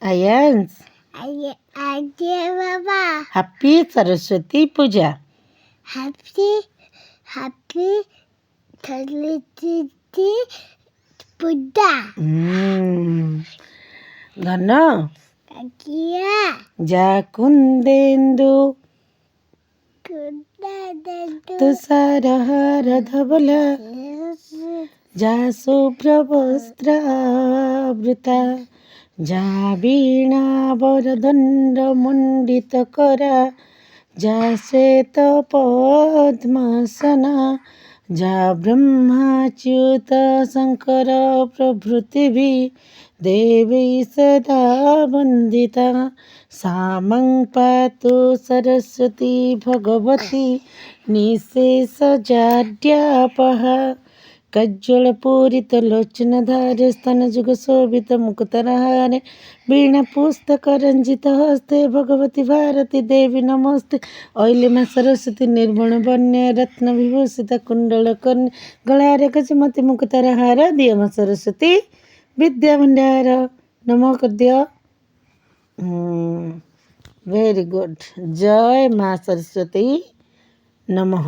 Ayan's Baba. happy Saraswati Puja. Happy Saraswati Puja. Gana Kakia. Jakundendu Kudadendu. तुषारहार धवल जा शुभ्रवस्त्रावृता जा वीणा वरदण्ड मण्डितकरा जा श्वेत पद्मासना जा ब्रह्माच्युत शङ्कर प्रभृतिभिः देवी सदा वन्दिता सामं पातु सरस्वती भगवती निशेषजाड्यापः कज्जलपूरितलोचनधारे स्तनजुगशोभितमुकुतरहारे वीणापुस्तकरञ्जितहस्ते भगवती भारती देवी नमस्ते ऐलिमा सरस्वती निर्गुणवन्य रत्नविभूषितकुण्डलकर्ण्य गलारे गजमति मुकुतरहार दियम सरस्वती विद्याभण्डार नमः कद्य वेरी गुड जय माँ सरस्वती नमः।